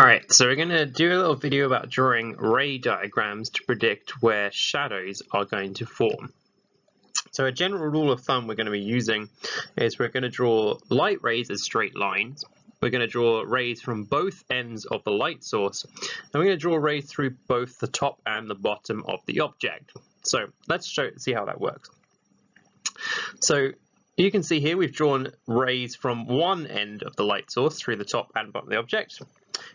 Alright, so we're going to do a little video about drawing ray diagrams to predict where shadows are going to form. So a general rule of thumb we're going to be using is we're going to draw light rays as straight lines. We're going to draw rays from both ends of the light source, and we're going to draw rays through both the top and the bottom of the object. So let's see how that works. So you can see here we've drawn rays from one end of the light source through the top and bottom of the object.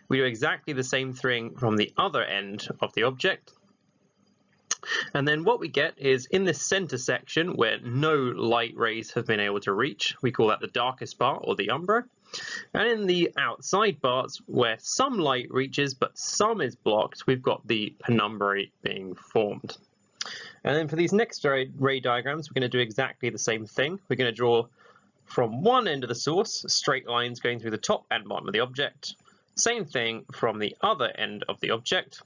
We do exactly the same thing from the other end of the object. And then what we get is in this center section where no light rays have been able to reach, we call that the darkest part or the umbra. And in the outside parts where some light reaches but some is blocked, we've got the penumbra being formed. And then for these next ray diagrams, we're going to do exactly the same thing. We're going to draw from one end of the source, straight lines going through the top and bottom of the object. Same thing from the other end of the object.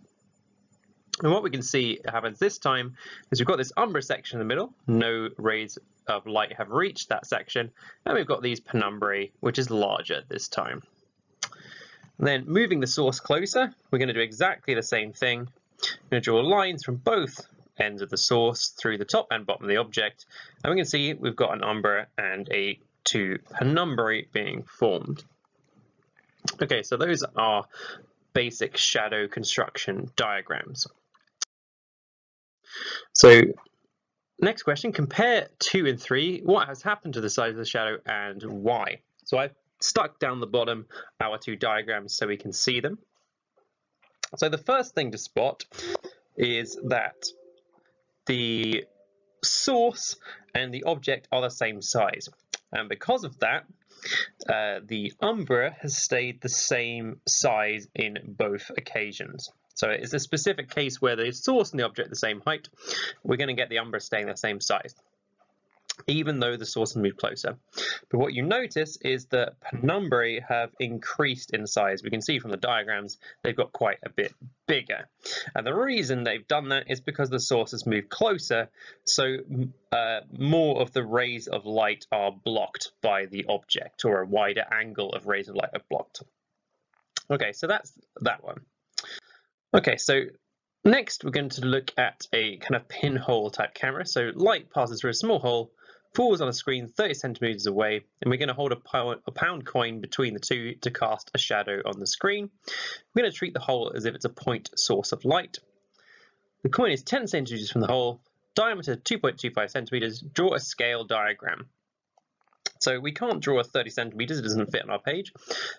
And what we can see happens this time is we've got this umbra section in the middle. No rays of light have reached that section. And we've got these penumbrae, which is larger this time. And then moving the source closer, we're going to do exactly the same thing. We're going to draw lines from both ends of the source through the top and bottom of the object. And we can see we've got an umbra and two penumbrae being formed. Okay, so those are basic shadow construction diagrams. So next question, compare 2 and 3. What has happened to the size of the shadow and why? So I've stuck down the bottom our two diagrams so we can see them. So the first thing to spot is that the source and the object are the same size. And because of that, the umbra has stayed the same size in both occasions. So it's a specific case where the source and the object are the same height. We're going to get the umbra staying the same size, even though the source has moved closer. But what you notice is that penumbrae have increased in size. We can see from the diagrams they've got quite a bit bigger. And the reason they've done that is because the source has moved closer, so more of the rays of light are blocked by the object, or a wider angle of rays of light are blocked. Okay, so that's that one. Okay, so next we're going to look at a kind of pinhole type camera. So light passes through a small hole, falls on a screen 30 centimeters away, and we're going to hold a pound coin between the two to cast a shadow on the screen. We're going to treat the hole as if it's a point source of light. The coin is 10 centimeters from the hole, diameter 2.25 centimeters. Draw a scale diagram. So we can't draw a 30 centimeters, it doesn't fit on our page,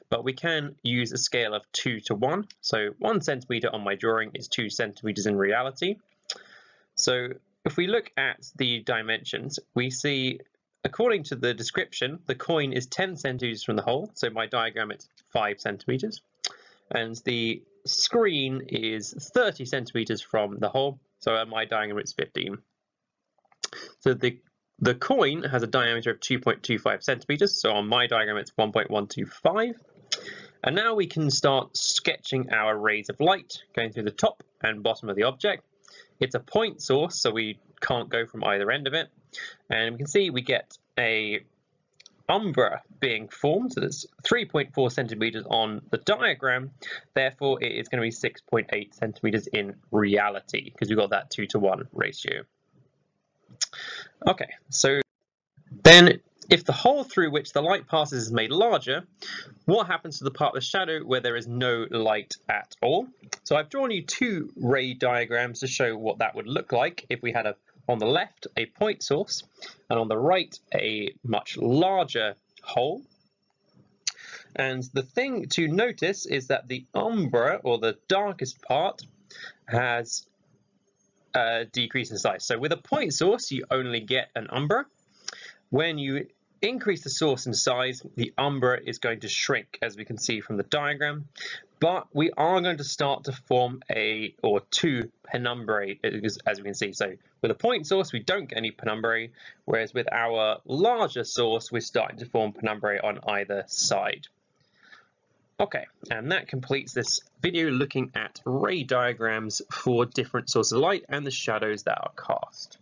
but we can use a scale of 2 to 1. So 1 centimeter on my drawing is 2 centimeters in reality. So if we look at the dimensions, we see, according to the description, the coin is 10 centimeters from the hole. So my diagram, it's 5 centimeters. And the screen is 30 centimeters from the hole. So on my diagram, it's 15. So the coin has a diameter of 2.25 centimeters. So on my diagram, it's 1.125. And now we can start sketching our rays of light going through the top and bottom of the object. It's a point source, so we can't go from either end of it. And we can see we get a umbra being formed. So that's 3.4 centimeters on the diagram. Therefore, it is going to be 6.8 centimeters in reality because we've got that 2 to 1 ratio. Okay, so then if the hole through which the light passes is made larger, what happens to the part of the shadow where there is no light at all? So I've drawn you two ray diagrams to show what that would look like if we had on the left a point source and on the right a much larger hole. And the thing to notice is that the umbra, or the darkest part, has decrease in size. So with a point source, you only get an umbra. When you increase the source in size, the umbra is going to shrink, as we can see from the diagram. But we are going to start to form two penumbrae, as we can see. So with a point source, we don't get any penumbrae, whereas with our larger source, we're starting to form penumbrae on either side. Okay, and that completes this video looking at ray diagrams for different sources of light and the shadows that are cast.